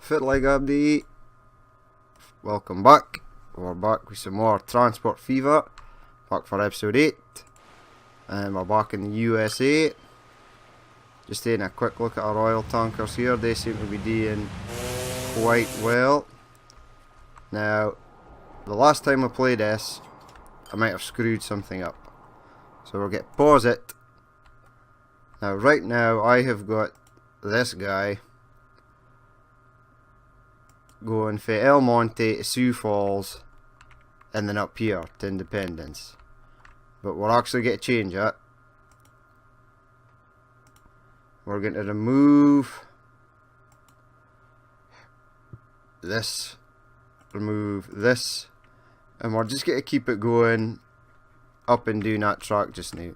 Fitleg update. Welcome back. We're back with some more Transport Fever. Back for episode 8. And we're back in the USA. Just taking a quick look at our oil tankers here. They seem to be doing quite well. Now, the last time I played this, I might have screwed something up. So we'll get pause it. Now, right now, I have got this guy going for El Monte to Sioux Falls and then up here to Independence. But we're actually going to change it. We're going to remove this, and we're just going to keep it going up and down that track just now.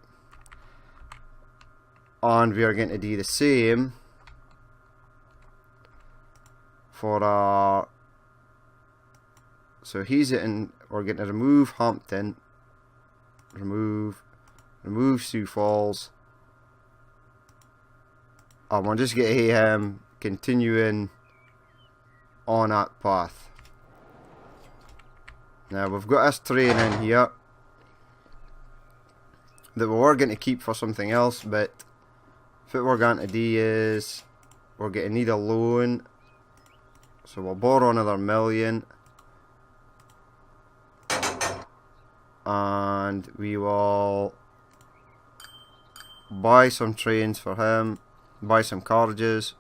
And we are going to do the same for our, so he's in, we're going to remove Hampton, remove Sioux Falls, and we're just going to him continuing on that path. Now we've got this train in here that we were going to keep for something else, but what we're going to do is we're going to need a loan. So we'll borrow another $1 million, and we will buy some trains for him, buy some carriages.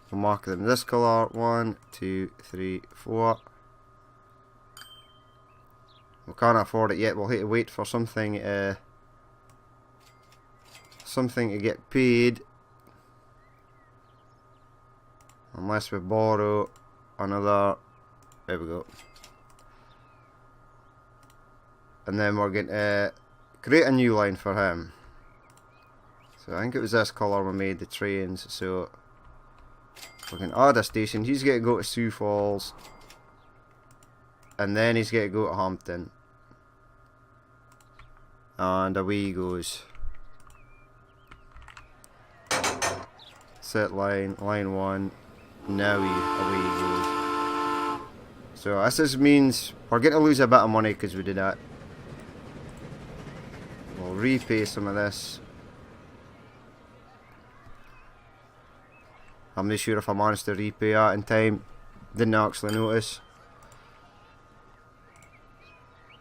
We'll mark them this colour, 1, 2, 3, 4. We can't afford it yet. We'll have to wait for something to get paid, unless we borrow another, there we go. And then we're going to create a new line for him. So I think it was this colour we made the trains. So we're going to add a station. He's going to go to Sioux Falls, and then he's going to go to Hampton, and away he goes. Set line 1. Now away he goes. So this just means we're going to lose a bit of money because we did that. We'll repay some of this. I'm not sure if I managed to repay that in time. Didn't actually notice.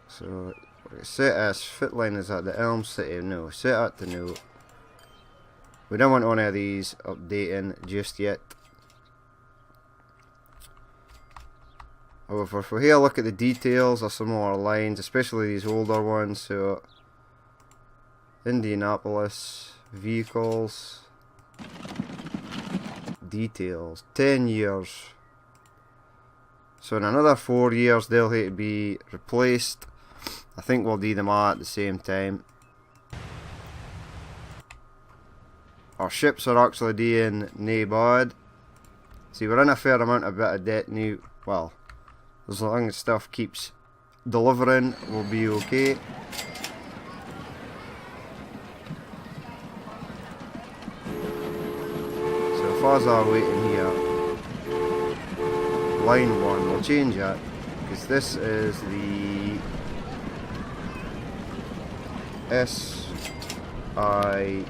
So set as fit line is at the Elm City. No, set at the no. We don't want any of these updating just yet. However, if we here look at the details of some more lines, especially these older ones, so Indianapolis, vehicles, details, 10 years. So in another 4 years they'll have to be replaced. I think we'll do them all at the same time. Our ships are actually doing nae bad. See, we're in a fair amount of bit of debt now. Well, as long as stuff keeps delivering, we'll be okay. So as far as I'm waiting here, line 1, we'll change that, because this is the SIO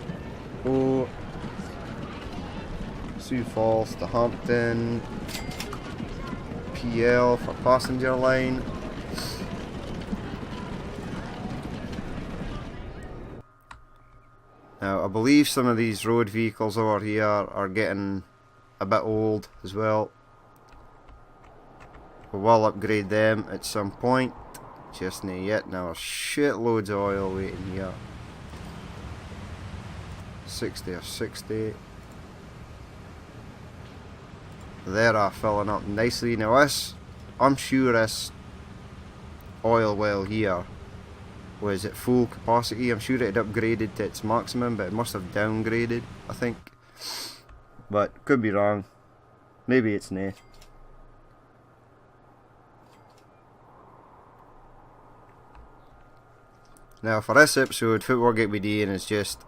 Sioux Falls to Hampton, PL for passenger line. Now I believe some of these road vehicles over here are getting a bit old as well. We will upgrade them at some point, just not yet. Now there's shitloads of oil waiting here. 60 or 60. They are filling up nicely. Now this, I'm sure this oil well here was at full capacity. I'm sure it had upgraded to its maximum, but it must have downgraded, I think. But could be wrong. Maybe it's nae. Now for this episode, what we're going to be doing is just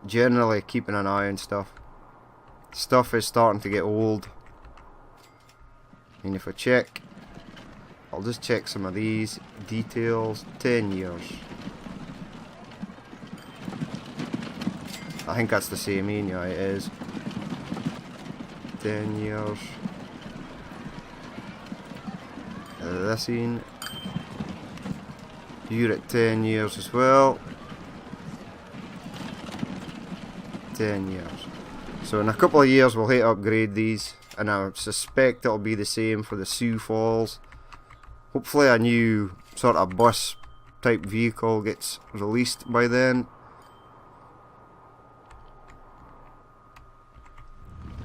generally keeping an eye on stuff. Stuff is starting to get old. And if I check, I'll just check some of these details. 10 years. I think that's the same, yeah, it is. 10 years. This in. You're at 10 years as well. 10 years. So in a couple of years we'll hit upgrade these, and I suspect it'll be the same for the Sioux Falls. Hopefully a new sort of bus type vehicle gets released by then.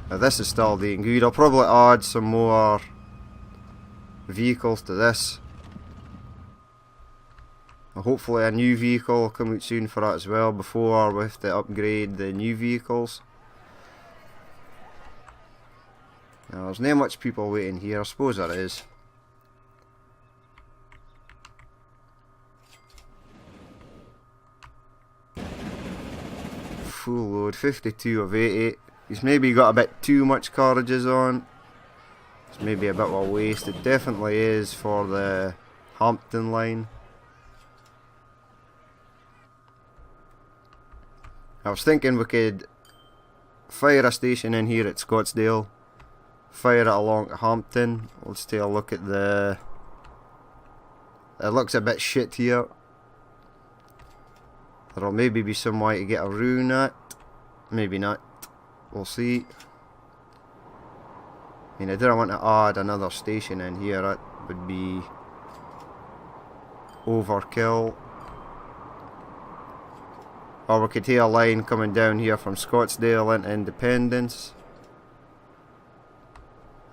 Now this is still doing good. I'll probably add some more vehicles to this. Hopefully a new vehicle will come out soon for that as well, before we have to upgrade the new vehicles. Now there's not much people waiting here, I suppose there is. Full load, 52 of 80. He's maybe got a bit too much carriages on. It's maybe a bit of a waste. It definitely is for the Hampton line. I was thinking we could fire a station in here at Scottsdale, fire it along to Hampton. Let's take a look at the... It looks a bit shit here. There'll maybe be some way to get around that. Maybe not. We'll see. I mean, I didn't want to add another station in here. That would be overkill. Or we could hear a line coming down here from Scottsdale into Independence.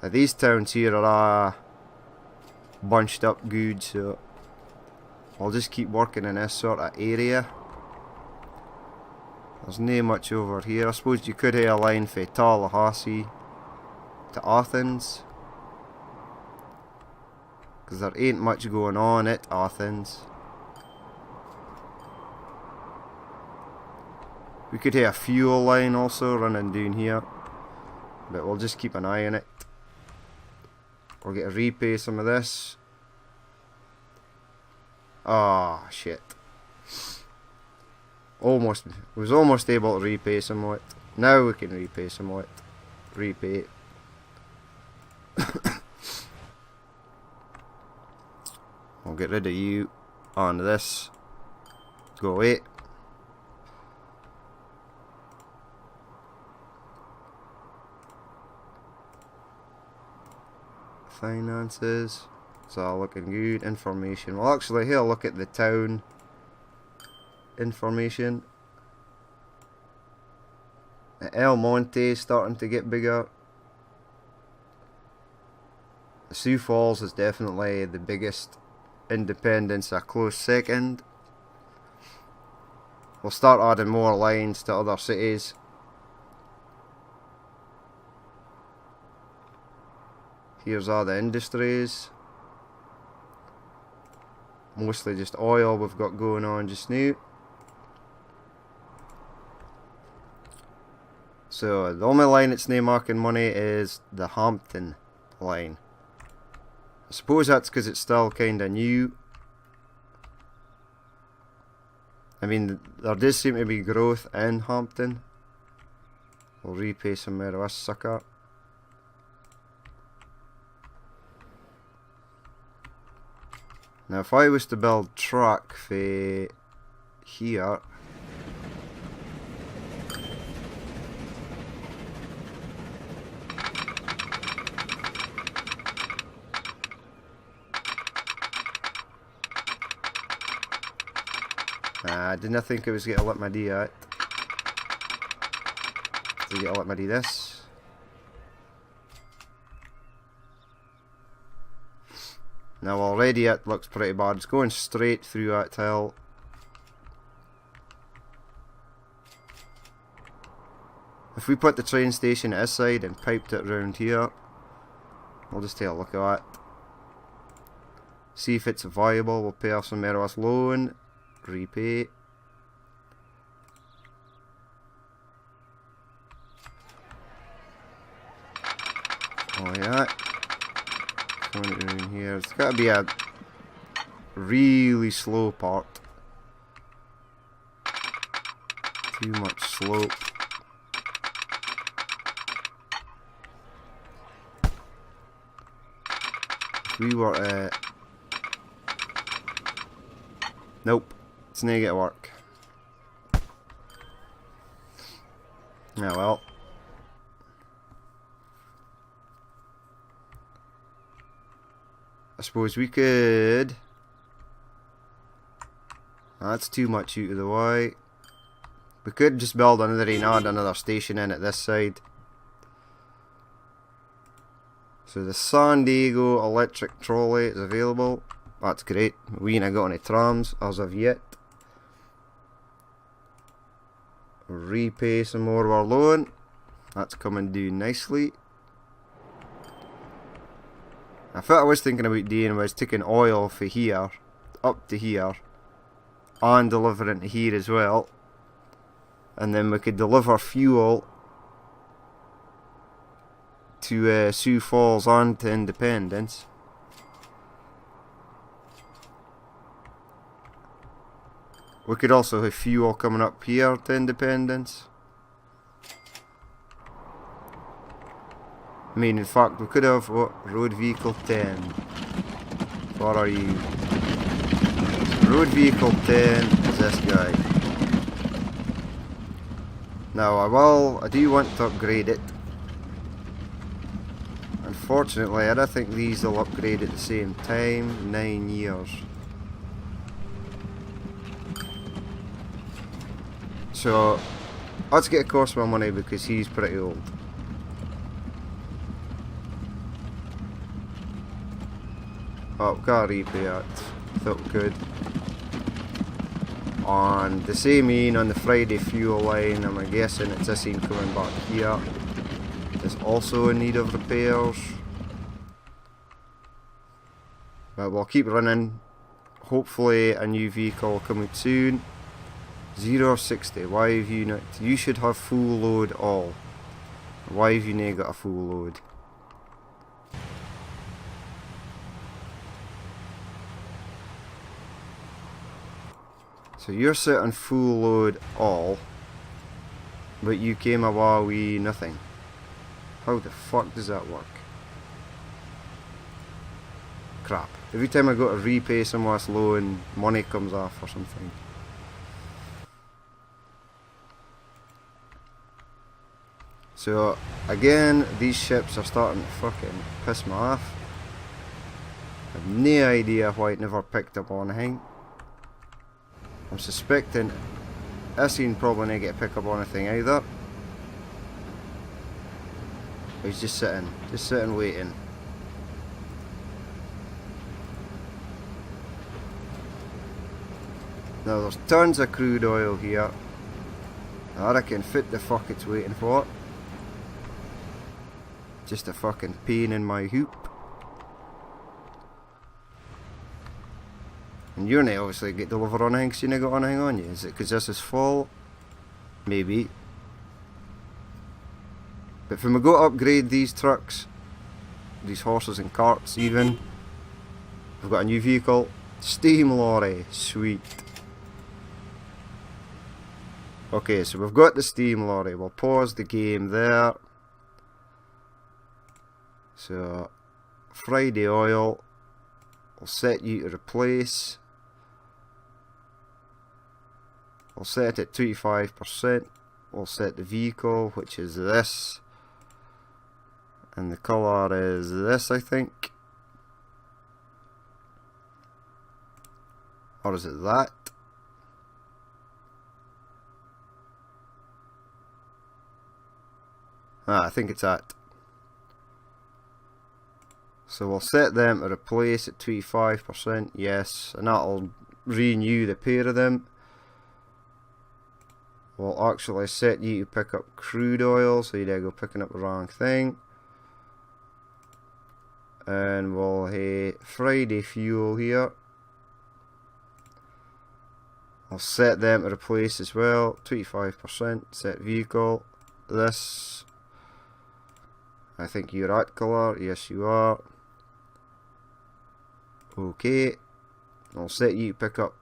Now these towns here are bunched up good, so I'll just keep working in this sort of area. There's no much over here. I suppose you could hear a line from Tallahassee to Athens, because there ain't much going on at Athens. We could have a fuel line also running down here, but we'll just keep an eye on it. We'll get a repay some of this. Ah, shit. Almost, was almost able to repay somewhat. Now we can repay somewhat. Repay. We'll get rid of you on this. Go away. Finances, it's all looking good. Information, well actually here, look at the town information. El Monte is starting to get bigger. The Sioux Falls is definitely the biggest. Independence a close second. We'll start adding more lines to other cities. Here's all the industries. Mostly just oil we've got going on just now. So the only line that's not making money is the Hampton line. I suppose that's because it's still kinda new. I mean, there does seem to be growth in Hampton. We'll repay some more of this sucker. Now if I was to build track for here, I didn't think I was going to let me do that. So you let me do this. Now already it looks pretty bad. It's going straight through that hill. If we put the train station at this side and piped it around here, we'll just take a look at that. See if it's viable. We'll pay off some more of this loan. Repay. Oh yeah. coming in here. It's got to be a really slow part. Too much slope. If we were at... Nope. It's not gonna work. Yeah, well. I suppose we could... That's too much out of the way. We could just build another add another station in at this side. So the San Diego electric trolley is available. That's great. We ain't got any trams as of yet. Repay some more of our loan. That's coming down nicely. I thought I was thinking about doing was taking oil for here up to here and delivering to here as well, and then we could deliver fuel to Sioux Falls and to Independence. We could also have fuel coming up here to Independence. I mean, in fact, we could have, what, road vehicle 10. What are you? Road vehicle 10 is this guy. Now, I do want to upgrade it. Unfortunately, I don't think these will upgrade at the same time. 9 years. So, let's get a cost my money because he's pretty old. Oh, got a replay that. Felt good. On the same in on the Friday fuel line, I'm guessing it's this in coming back here. It's also in need of repairs. But we'll keep running. Hopefully a new vehicle will come out soon. 060, why have you not? You should have full load all. Why have you not got a full load? So you're set on full load all, but you came away with nothing. How the fuck does that work? Crap. Every time I go to repay someone's loan, money comes off or something. So, again, these ships are starting to fucking piss me off. I have no idea why it never picked up on anything. I'm suspecting Essien probably not get to pick up on anything either. He's just sitting waiting. Now there's tons of crude oil here. I reckon fit the fuck it's waiting for. Just a fucking pain in my hoop. And you're not obviously get delivered on anything, so you not got anything on you. Is it because this is full? Maybe. But if we go to upgrade these trucks, these horses and carts even, we've got a new vehicle. Steam lorry. Sweet. Okay, so we've got the steam lorry. We'll pause the game there. So, Friday oil. We'll set you to replace. We'll set it at 25%. We'll set the vehicle, which is this. And the colour is this, I think. Or is it that? I think it's that. So we'll set them to replace at 25%, yes, and that'll renew the pair of them. We'll actually set you to pick up crude oil, so you'd go picking up the wrong thing. And we'll hit Friday fuel here. I'll set them to replace as well, 25%, set vehicle, this. I think you're at colour, yes you are. Okay. I'll set you to pick up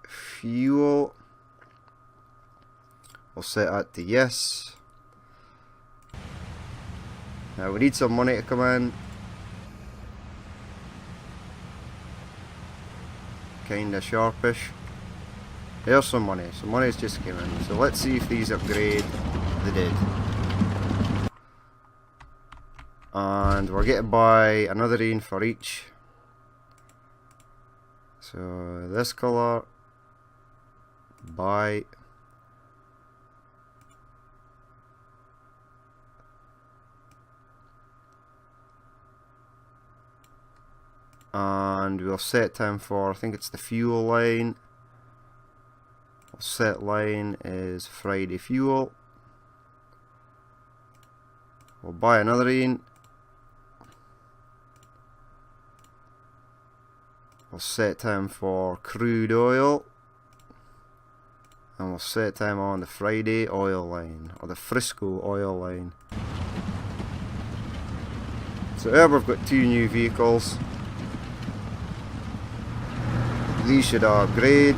fuel. We'll set that to yes. Now we need some money to come in. Kinda sharpish. There's some money. Some money's just came in. So let's see if these upgrade. They did. And we're getting by another rain for each. So this colour, buy. And we'll set time for, I think it's the fuel line. We'll set line is Friday fuel. We'll buy another rain. We'll set time for crude oil. And we'll set time on the Friday oil line, or the Frisco oil line. So here we've got 2 new vehicles. These should upgrade.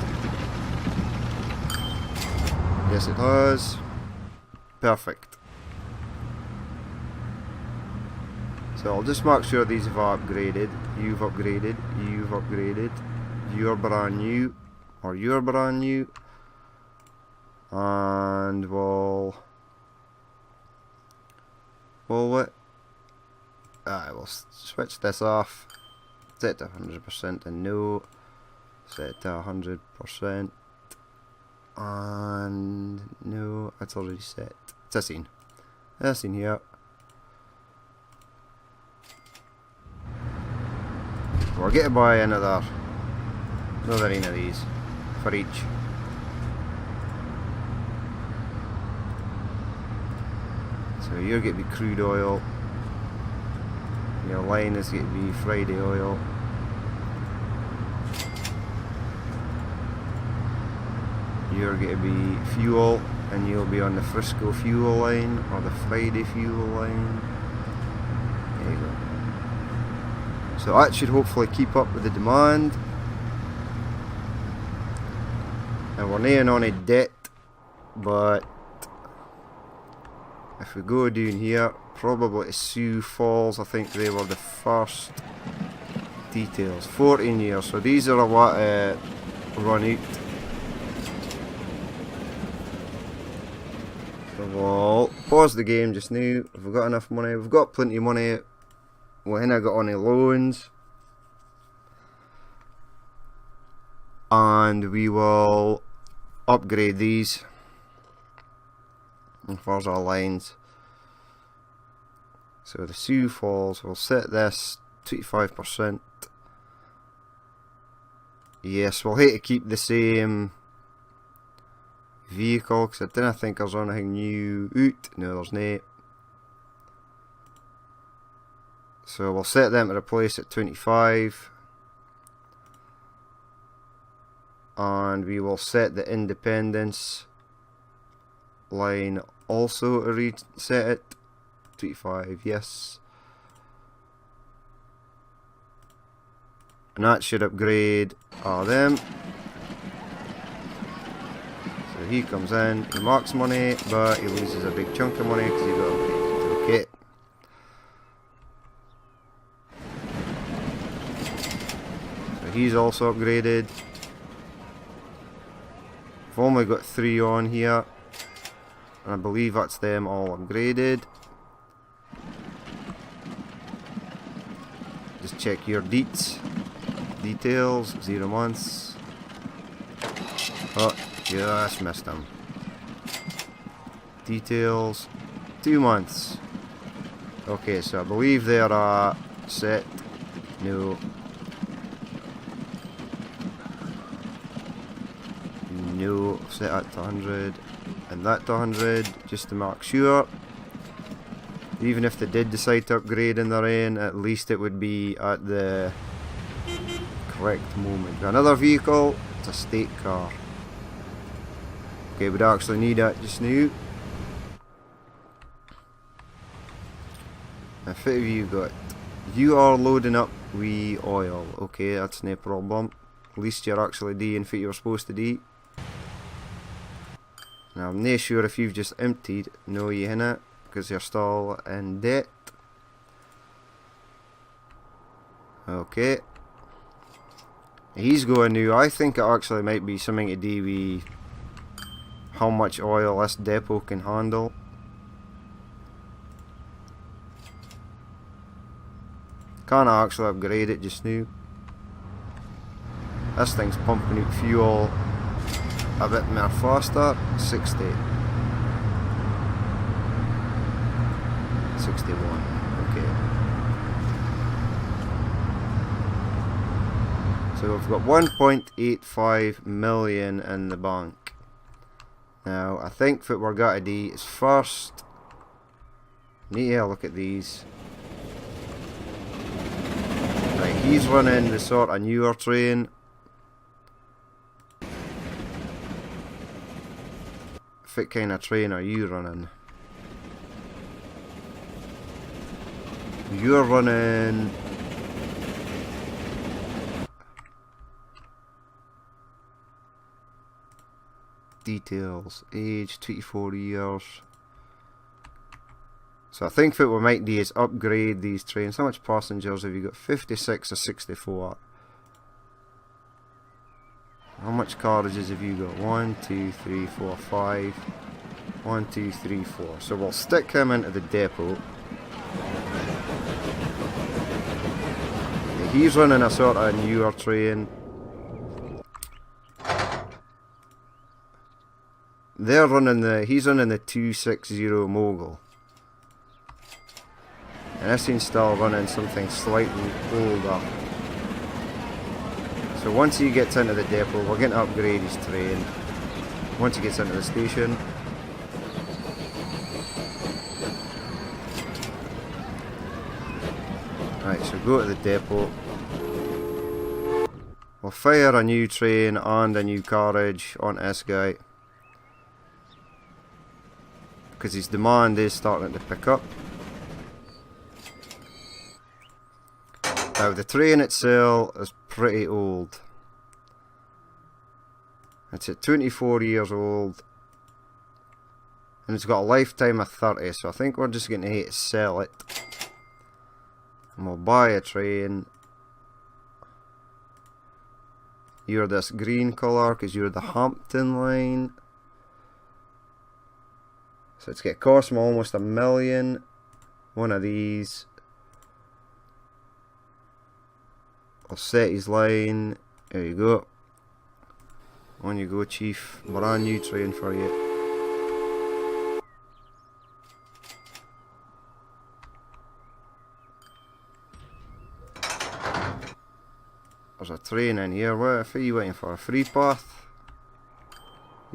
Yes, it has. Perfect. So I'll just make sure these have upgraded. You've upgraded. You've upgraded. You're brand new. Or you're brand new. And we'll switch this off. Set to 100% and no. Set to 100%. And no, it's already set. It's a scene. A scene here. We're getting by another rain of these for each. So you're going to be crude oil. Your line is going to be Friday oil. You're going to be fuel, and you'll be on the Frisco fuel line or the Friday fuel line. There you go. So that should hopefully keep up with the demand. And we're nearing on a debt, but if we go down here, probably to Sioux Falls, I think they were the first details. 14 years, so these are what run out. So we'll pause the game just now. If we've got enough money, we've got plenty of money. We haven't got any loans. And we will upgrade these. And there's our lines. So the Sioux Falls, we'll set this 25%. Yes, we'll hate to keep the same vehicle because I didn't think there's anything new out. No, there's not. So we'll set them to replace at 25. And we will set the Independence line also to reset it. 25, yes. And that should upgrade all them. So he comes in, he marks money, but he loses a big chunk of money because he got upgraded. Okay. So he's also upgraded. I've only got 3 on here. And I believe that's them all upgraded. Just check your details, 0 months. Oh, just missed them. Details, 2 months. Okay, so I believe they are set. No. No, set that to 100 and that to 100 just to make sure. Even if they did decide to upgrade in their end, at least it would be at the correct moment. Another vehicle, it's a state car. Okay, we'd actually need that just now. If you got, you are loading up we oil. Okay, that's no problem. At least you're actually doing what you're supposed to do. Now I'm not sure if you've just emptied. No, you haven't, because you're still in debt. Okay. He's going new. I think it actually might be something to do with how much oil this depot can handle. Can't actually upgrade it just now. This thing's pumping out fuel a bit more faster. 60. 61. Okay. So we've got 1.85 million in the bank. Now I think what we're going to do is first need to have a look at these. Right, he's running the sort of newer train. What kind of train are you running? You're running... Details. Age 24 years. So I think what we might do is upgrade these trains. How much passengers have you got? 56 or 64? How much carriages have you got? 1, 2, 3, 4, 5. 1, 2, 3, 4. So we'll stick him into the depot. He's running a sort of newer train. They're running he's running the 260 Mogul. And this thing's still running something slightly older. So once he gets into the depot, we're going to upgrade his train. Once he gets into the station. Right, so go to the depot. We'll fire a new train and a new carriage on this guy, because his demand is starting to pick up. Now the train itself is pretty old. It's at 24 years old. And it's got a lifetime of 30, so I think we're just going to hate to sell it. And we'll buy a train. You're this green colour because you're the Hampton line. So it's going to cost me almost $1 million. One of these. I'll set his line. There you go. On you go, Chief. Brand new train for you. There's a train in here. What are you waiting for? A free path?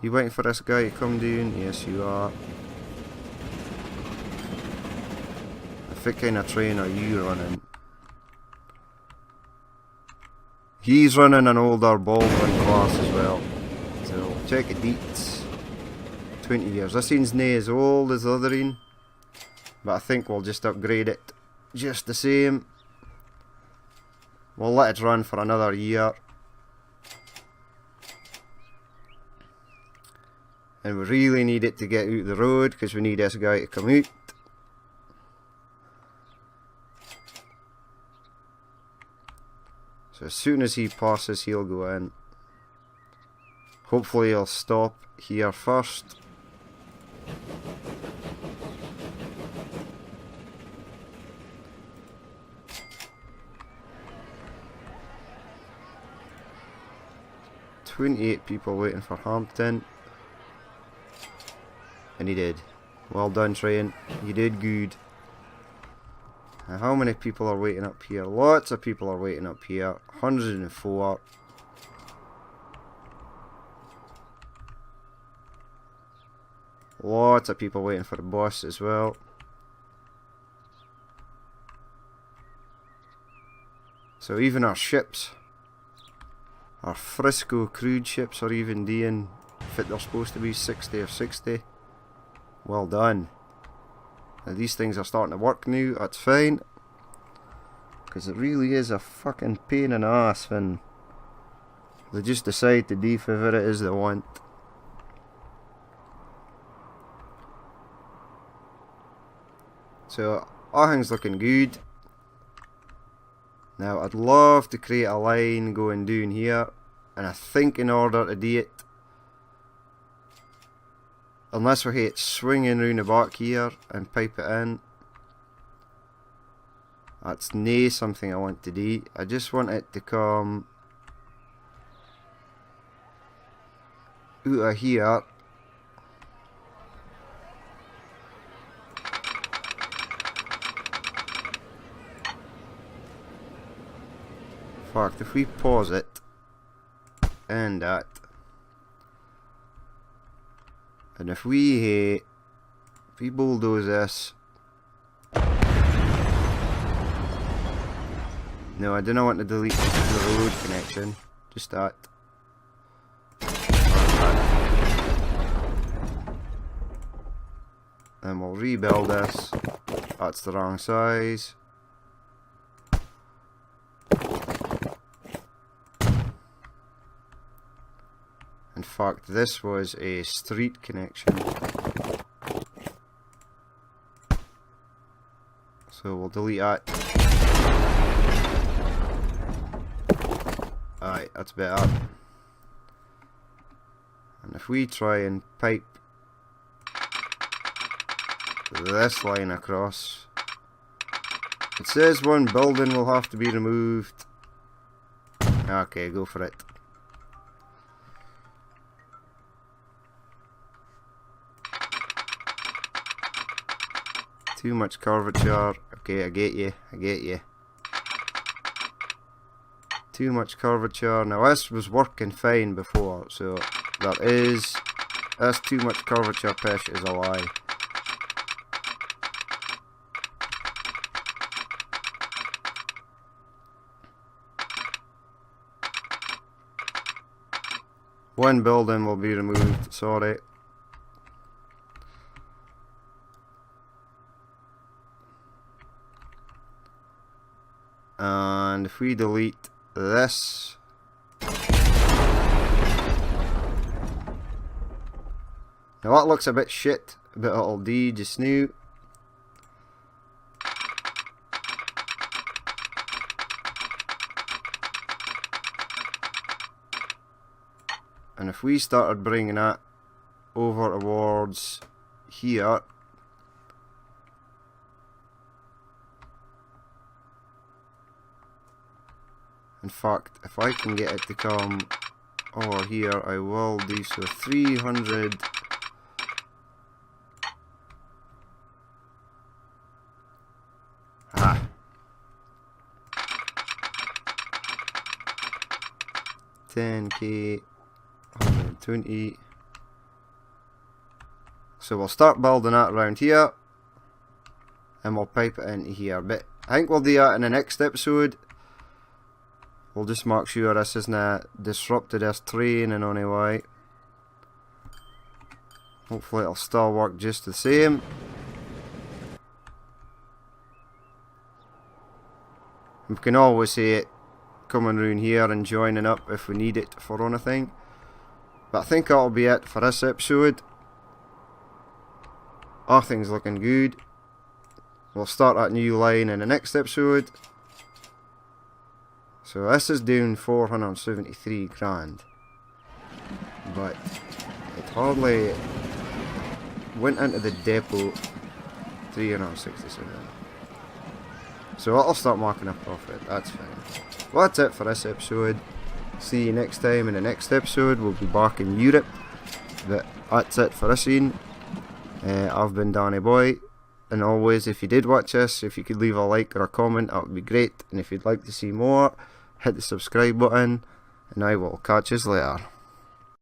You waiting for this guy to come down? Yes, you are. What kind of train are you running? He's running an older Baldwin class as well. So check the deets. 20 years. This thing's not as old as the other one, but I think we'll just upgrade it just the same. We'll let it run for another year. And we really need it to get out the road because we need this guy to come out. So as soon as he passes, he'll go in. Hopefully he'll stop here first. "28 people waiting for Hampton." And he did. Well done, train. You did good. Now, how many people are waiting up here? Lots of people are waiting up here. 104. Lots of people waiting for the bus as well. So even our ships, our Frisco crude ships, are even doing fit they're supposed to be, 60 or 60. Well done. Now these things are starting to work now, that's fine. because it really is a fucking pain in the ass when they just decide to do whatever it is they want. So everything's looking good. Now I'd love to create a line going down here, and I think in order to do it, unless we hit swinging round the back here and pipe it in, that's nae something I want to do. I just want it to come out of here fact, if we pause it and that, and if we bulldoze this, no, I do not want to delete the road connection, just that. Then we'll rebuild this. That's the wrong size. In fact, this was a street connection. So we'll delete that. Alright, that's better. And if we try and pipe this line across, it says one building will have to be removed. Okay, go for it. Too much curvature. Okay, I get you. I get you. Too much curvature. Now this was working fine before, so that's too much curvature pish is a lie. One building will be removed, sorry. And if we delete this, now that looks a bit shit, but it'll do just now. And if we started bringing that over towards here, in fact, if I can get it to come over here, I will do so. 300. Ah. $10K, 120. So we'll start building that around here, and we'll pipe it into here. But I think we'll do that in the next episode. We'll just make sure this isn't disrupted this terrain in any way. Hopefully it'll still work just the same. We can always see it coming round here and joining up if we need it for anything. But I think that'll be it for this episode. Everything's looking good. We'll start that new line in the next episode. So this is doing 473 grand, but it hardly went into the depot 367. So I'll start marking a profit, that's fine. Well, that's it for this episode. See you next time in the next episode. We'll be back in Europe, but that's it for this scene. I've been Danny Boy, and always, if you did watch this, if you could leave a like or a comment, that would be great. And if you'd like to see more, hit the subscribe button, and I will catch you later.